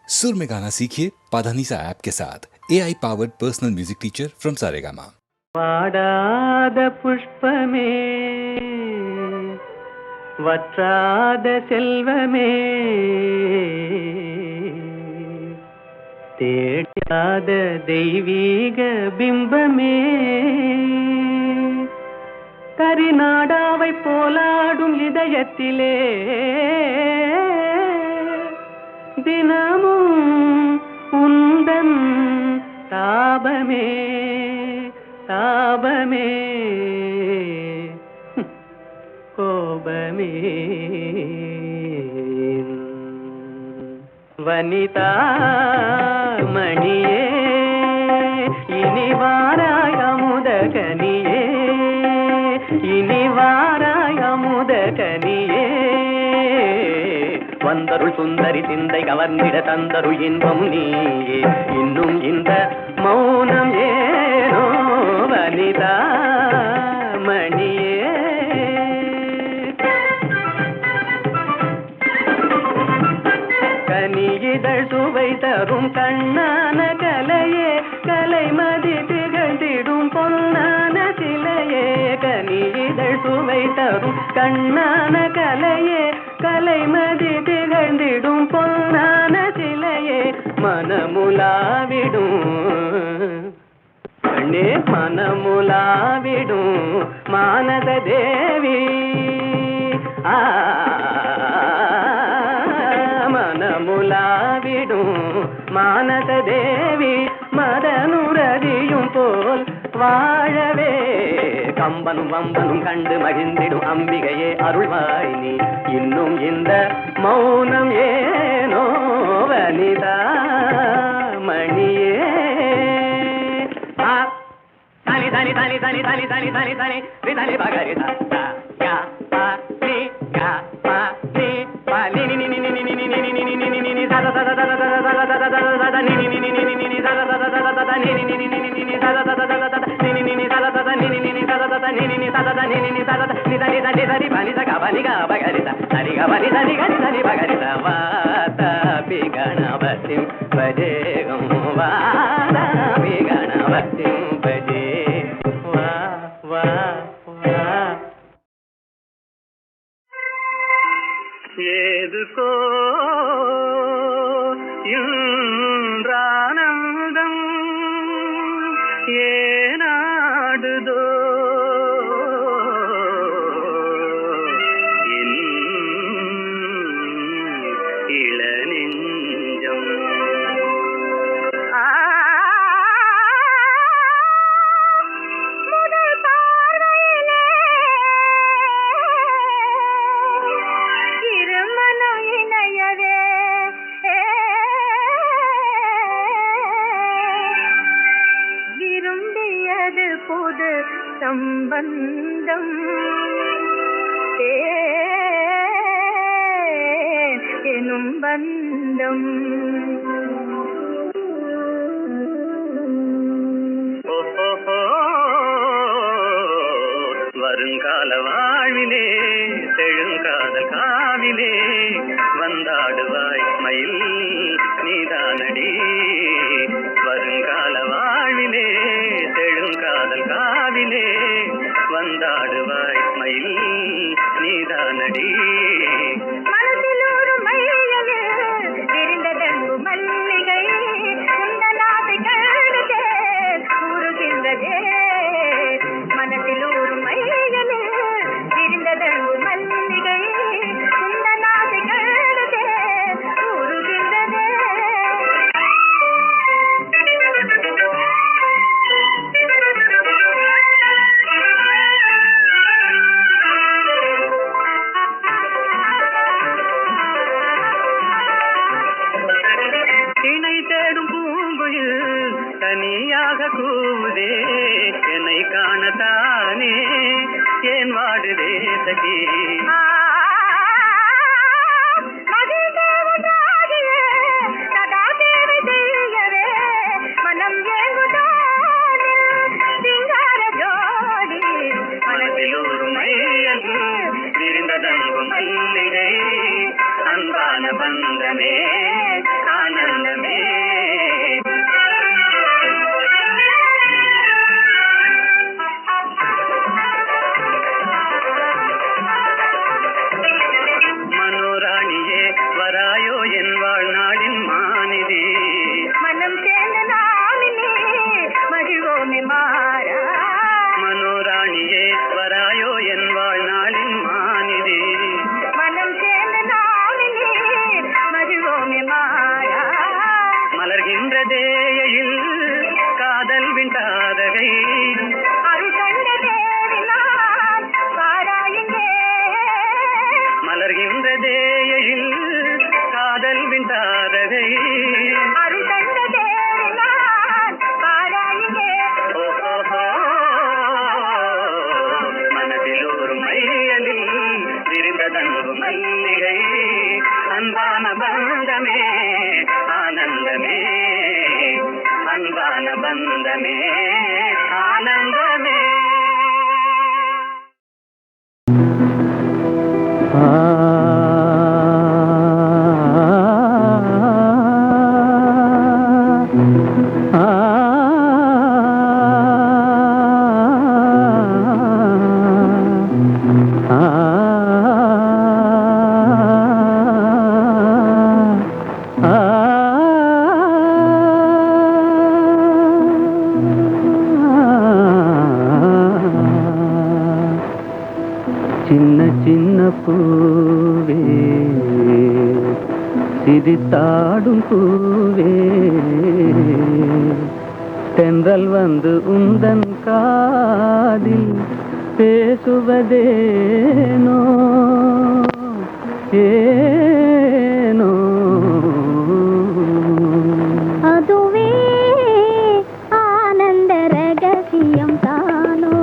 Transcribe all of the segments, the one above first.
सुर में गाना सीखिए पाधानीसा ऐप के साथ AI powered personal music teacher from Saregama. வாடாத புஷ்பமே வற்றாத செல்வமே தேடாத தெய்வீக பிம்பமே கரிநாடாவை போலாடும் இதயத்திலே தினமும் உந்தன் தாபமே தாபமே கோபமே வனிதா மணியே இனி வாராய் அமுத கனியே இனி வாராய் அமுத கனியே வந்தருள் சுந்தரி சிந்தை கவர்ந்திட தந்தருள் இன்பம் நீயே இன்னும் இந்த மௌனம் ஏனோ வனிதா மணியே கனியிதழ் சுவை தரும் கண்ணான கலையே கலைமதி திகழ்ந்திடும் பொன்னான சிலையே கனியிதழ் சுவை தரும் கண்ணான கலையே கலைமதி திகழ்ந்திடும் பொன்னான சிலையே மனமுலாவிடும் கண்ணே மனமுலாவிடும் மானத தேவி மனமுலாவிடும் மானத தேவி மதனுரதியும் போல் வாழவே கம்பனும் வம்பனும் கண்டு மகிழ்ந்திடும் அம்பிகையே அருள்வாய் நீ இன்னும் இந்த மௌனம் ஏனோ வனிதா மணியே தனி தனி தனி தனி தனி தனி தனி தனி விதனி பகரி தா யா பா நீ யா பா நீ பா நீ நீ நீ நீ நீ நீ நீ நீ நீ நீ நீ சத சத சத சத சத சத சத சத நீ நீ நீ நீ நீ நீ சத சத சத சத நீ நீ நீ நீ நீ நீ சத சத சத சத நீ நீ நீ சத சத நீ நீ நீ சத சத நீ நீ சத சத நீ நீ சத நீ தனி தனி தனி பனி சக பனி க பகரி தா சரி க பனி தனி க தனி பகரி தா வாதா பி கணபதிம் பஜேகம் வாதா பி கணபதிம் பஜே வா வா வா ஏதுகோ இன்றானந்தம் ஏனாடுதோ என் இளநெஞ்சம் புது சம்பந்தம் எனும் பந்தம் வருங்கால வாழ்விலே செழுங்காதல் காவிலே வந்தாடுவாய் மயில் நீதானடி வருங்கால வாழ்விலே செழுங்காதல் காவிலே வந்தாடுவாய் மயில் நீதானடி மனதில் ஒரு மையலே விரிந்ததெங்கு மல்லிகை உந்தனாதை கழுதே கூறுகின்றதே மனதில் ஒரு மையலே விரிந்ததெங்கு மல்லிகை உந்தனாதை கழுதே கூறுகின்றதே இணை தேடும் பூங்குயில் தனியாக கூவுதே என்னை காணத்தானே ஏன் வாடுதே சகி மனதில் ஒரு மையல் விரிந்ததங்கும் மல்லிகை அன்பான பந்தமே ஆனந்த மலர்கின்றதே எழில் காதல் விண்டாதகை அருள் கண்ட தேவினான் பாராயுங்கே மலர்கின்றதே எழில் காதல் விண்டாதகை அருள் கண்ட தேவினான் பாராயுங்கே மனதில் ஒரு மையலில் விரிந்ததன்பு மல்லிகை அன்பான பந்தமே ஆனந்தமே அன்பான பந்தமே ஆனந்தமே சின்ன சின்ன பூவே சிரித்தாடும் பூவே தென்றல் வந்து உந்தன் காதில் பேசுவதேனோ ஏனோ அதுவே ஆனந்த ரகசியம் தானோ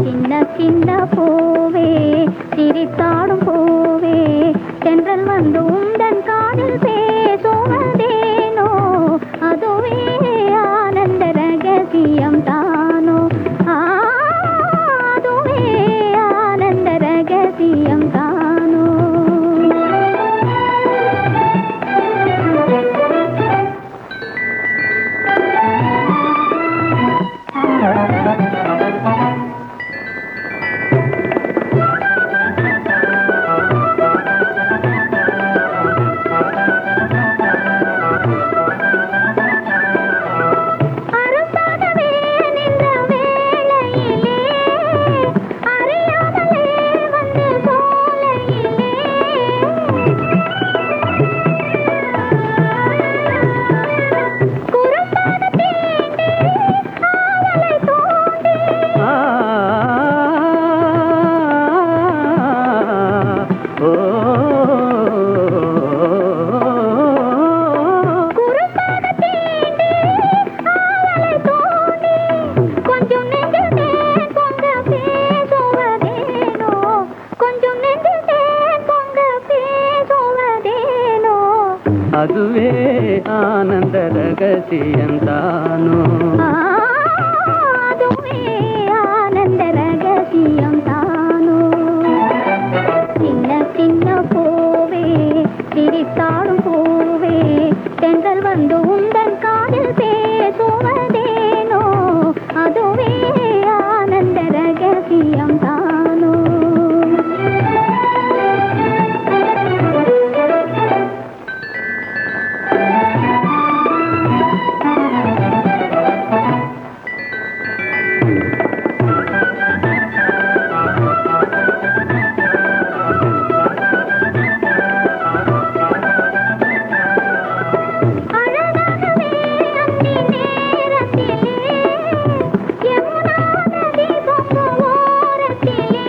சின்ன சின்ன பூவே சிரித்தாடும் பூவே தென்றல் வந்து உந்தன் காதில் பேசுவதேனோ அதுவே ஆனந்த ரகசியம் தானோ அதுவே ஆனந்த ரகசியம் தானோ அரசாகவே நின்ற வேளையிலே அறியாமலே வந்து சோலையிலே குறும்பான தீண்டி ஆவலை தூண்டி குறும்பான தீண்டி ஆவலை தூண்டி கொஞ்சம் நெஞ்சில் தேன் பொங்க பேசுவதேனோ கொஞ்சம் நெஞ்சில் தேன் பொங்க பேசுவதேனோ அதுவே ஆனந்த ரகசியந்தானோ அதுவே ஆனந்த ரகசியம் தானோ சின்ன சின்ன பூவே சிரித்தாடும் பூவே தென்றல் வந்து உந்தன் காதில் பேசுவதேனோ அதுவே ஆனந்த ரகசியம் தானோ அழகாகவே அந்தி நேரத்திலே யமுனா நதி பொங்கு ஓரத்திலே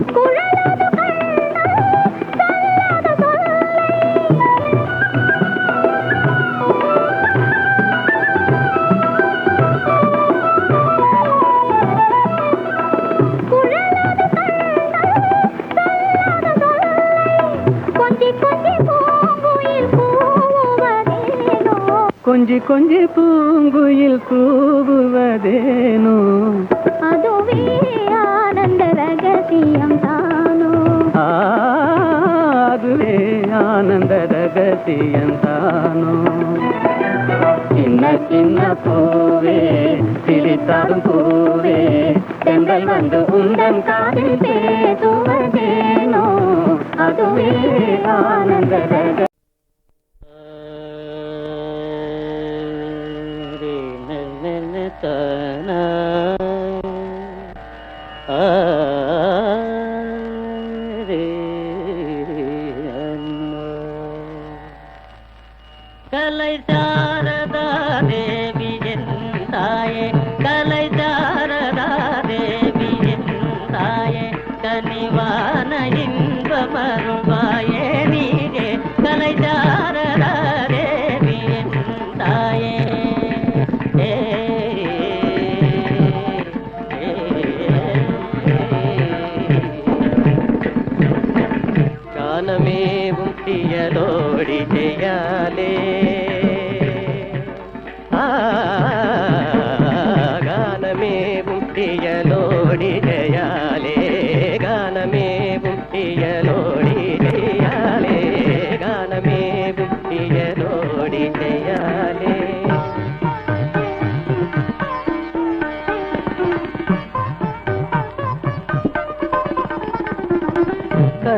குழலாத கண்ணால் சொல்லாத குழலாத கொஞ்சி கொஞ்சி பூங்குயில் கூவுவதேனோ கொஞ்சி கொஞ்சி பூங்குயில் கூவுவதேனோ அதுவே ஆனந்த ரகசியம் தானோ அதுவே ஆனந்த ரகசியந்தானோ சின்ன சின்ன பூவே சிரித்தாடும் பூவே தென்றல் வந்து உந்தன் காதில் பேசுவதேனோ அதுவே ஆனந்த ரக தானா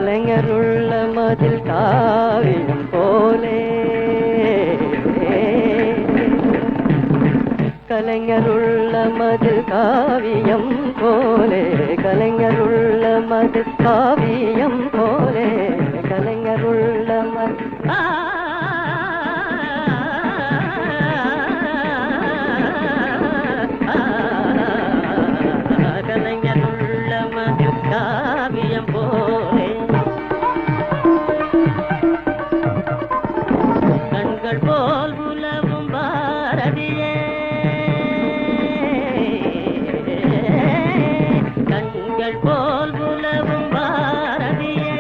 கலைஞருள்ள மதில் காவியம் போலே கலைஞருள்ள மதில் காவியம் போலே கலைஞருள்ள மதில் காவியம் போலே கலைஞருள்ள கலைஞருள்ள மதில் காவியம் போலே கண்கள் போல் உலவும் பாரதியே கண்கள் போல் உலவும் பாரதியே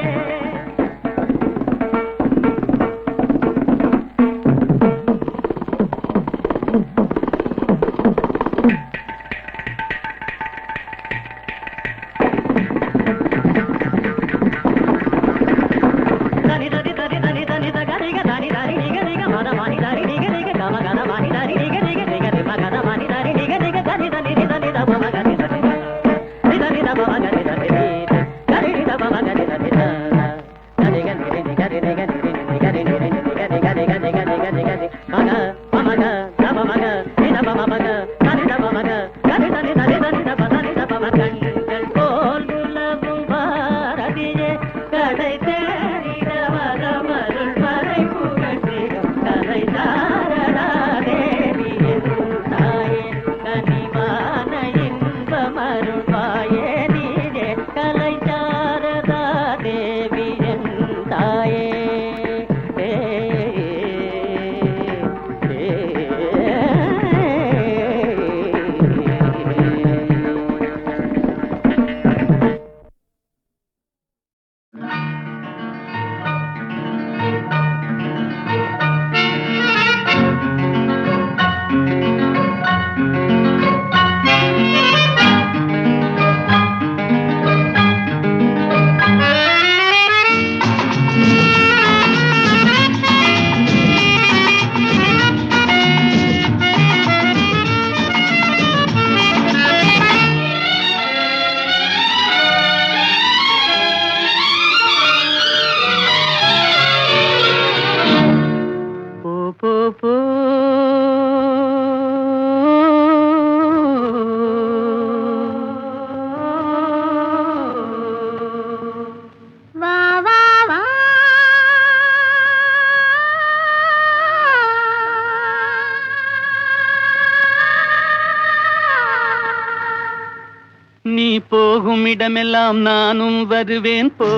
நீ போகும் இடமெல்லாம் நானும் வருவேன் போ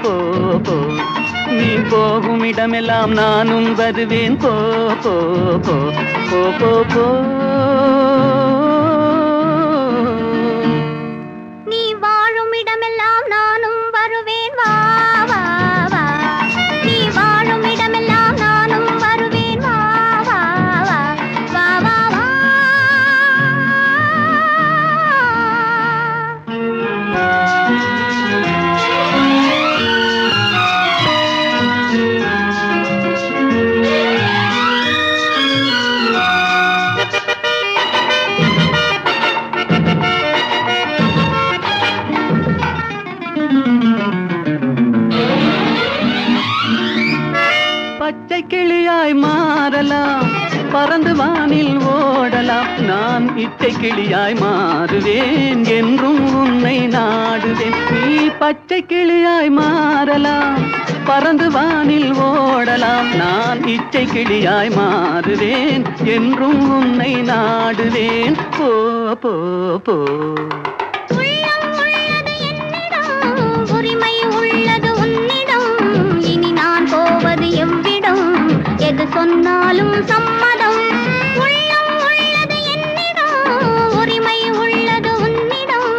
போ போ நீ போகும் இடமெல்லாம் நானும் வருவேன் போ போ போ போ போ போ நீ வாழும் இடமெல்லாம் நானும் வருவேன் வா வா வா நீ வாழும் இடமெல்லாம் நானும் வருவேன் வா வா வா வா வா வா பச்சை கிளியாய் மாறலாம் பறந்து வானில் ஓடலாம் நான் இச்சை கிளியாய் மாறுவேன் என்றும் உன்னை நாடுவேன் நீ பச்சை கிளியாய் மாறலாம் பறந்து வானில் ஓடலாம் நான் இச்சை கிளியாய் மாறுவேன் என்றும் உன்னை நாடுவேன் போ போ போ உள்ளம் உள்ளது என்னிடம் உரிமை உள்ளது உன்னிடம் இனி நான் போவது எவ்விடம் எது சொன்னாலும் சம்மதம் உள்ளம் உள்ளது என்னிடம் உரிமை உள்ளது உன்னிடம்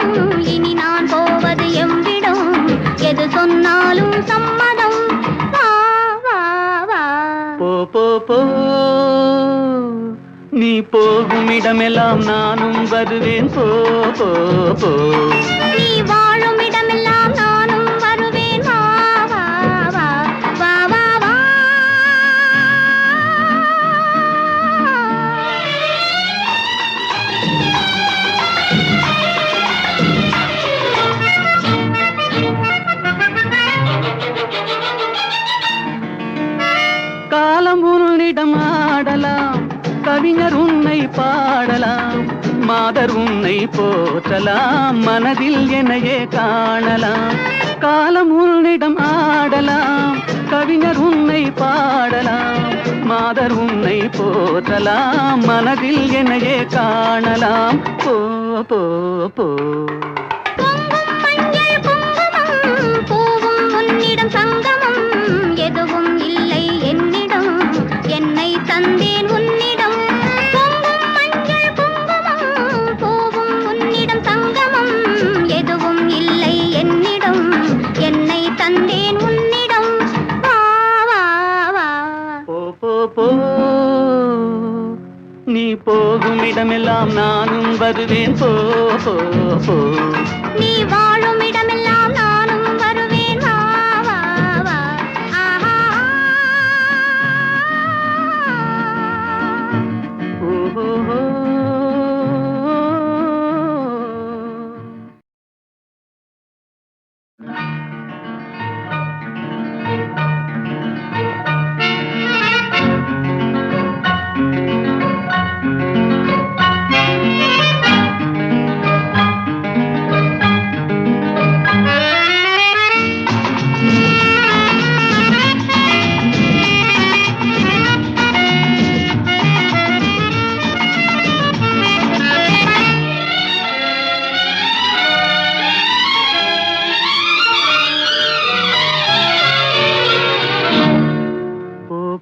இனி நான் போவது எவ்விடம் எது சொன்னாலும் சம்மதம் வா வா வா போ போ போ நீ போகும் இடமெல்லாம் நானும் வருவேன் போ போ போ நீ வாழும் இடமெல்லாம் நானும் வருவேன் வா வா வா வா வா வா மாதர் உன்னை போற்றலாம், மனதில் என்னையே காணலாம். காலம் உன்னிடம் ஆடலாம், கவிஞர் உன்னை பாடலாம். மாதர் உன்னை போற்றலாம், மனதில் என்னையே காணலாம். போ போ போ பொங்கும் மஞ்சள் குங்குமம் பூவும் உன்னிடம் சங்கமம், எதுவும் இல்லை என்னிடம், என்னை தந்தேன் உன்னிடம். பொங்கும் மஞ்சள் குங்குமம் பூவும் உன்னிடம் சங்கமம், எதுவும் இல்லை என்னிடம், என்னை தந்தேன் உன்னிடம். வா வா வா போ போ போ நீ போகும் இடமெல்லாம் நானும் வருவேன். போ போ போ நீ வாழும் இடமெல்லாம் நானும் வருவேன். வா வா வா ஆஹா ஓஹோ.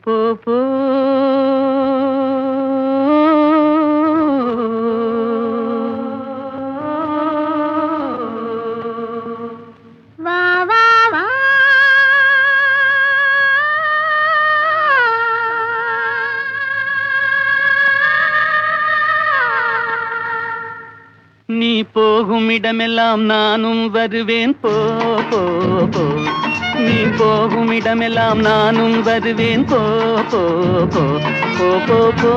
போ போ வா வா வா நீ போகும் இடமெல்லாம் நானும் வருவேன். போ போ போ நீ போகும் இடமெல்லாம் நானும் வருவேன். போ போ போ போ போ போ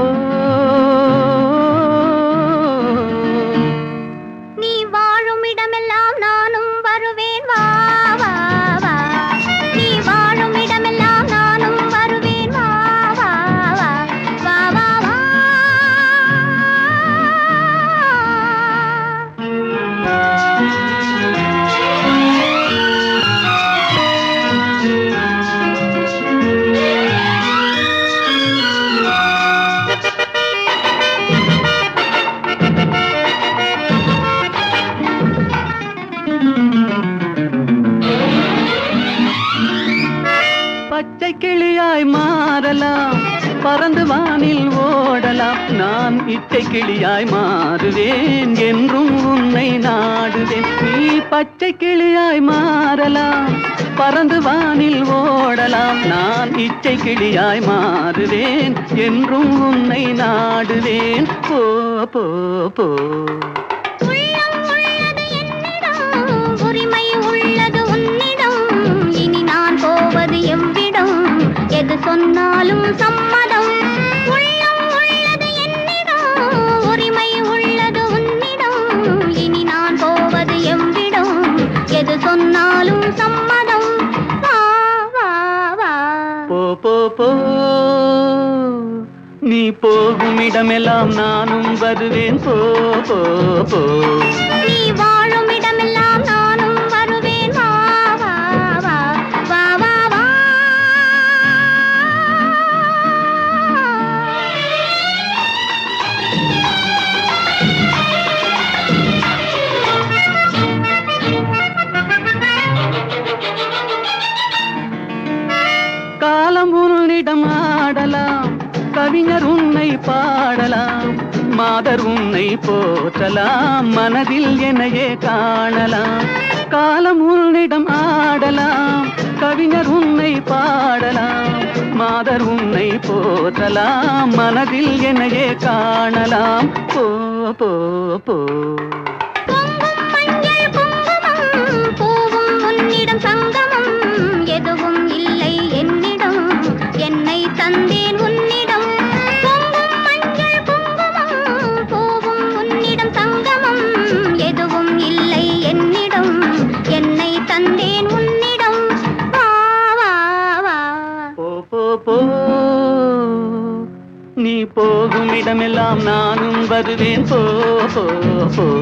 நீ வாழும் இடமெல்லாம் நானும் வருவேன். வா வா வா நீ வாழும் இடமெல்லாம் நானும் வருவேன். வா வா வா வா வா வா பச்சை கிளியாய் மாறலாம், பறந்து வானில் ஓடலாம். நான் இச்சை கிளியாய் மாறுவேன், என்றும் உன்னை நாடுவேன். நீ பச்சை கிளியாய் மாறலாம், பறந்து வானில் ஓடலாம். நான் இச்சை கிளியாய் மாறுவேன், என்றும் உன்னை நாடுவேன். போ போ போ உள்ளம் உள்ளது என்னிடம், உரிமை உள்ளது உன்னிடம். இனி நான் போவது எவ்விடம், எது சொன்னாலும் சம்மதம். உள்ளம் உள்ளது என்னிடம், உரிமை உள்ளது உன்னிடம். இனி நான் போவது எவ்விடம், எது சொன்னாலும் சம்மதம். வா வா வா போ போ போ நீ போகும் இடமெல்லாம் நானும் வருவேன். போ போ போ நீ வாழும் இடமெல்லாம் நானும் வருவேன். வா வா வா வா வா வா காலம் உன்னிடம் ஆடலாம், கவிஞர் உன்னை பாடலாம். மாதர் உன்னை போற்றலாம், மனதில் என்னையே காணலாம். காலம் உன்னிடம் ஆடலாம், கவிஞர் உன்னை பாடலாம். மாதர் உன்னை போற்றலாம், மனதில் என்னையே காணலாம். போ போ போ பொங்கும் மஞ்சள் குங்குமம் பூவும் உன்னிடம் சங்கமம், எதுவும் இல்லை என்னிடம், என்னை தந்தேன் உன்னிடம். பொங்கும் மஞ்சள் குங்குமம் பூவும் உன்னிடம் சங்கமம், எதுவும் இல்லை என்னிடம், என்னை தந்தேன் உன்னிடம். வா வா வா போ போ போ நீ போகும் இடமெல்லாம் நானும் வருவேன். போ போ போ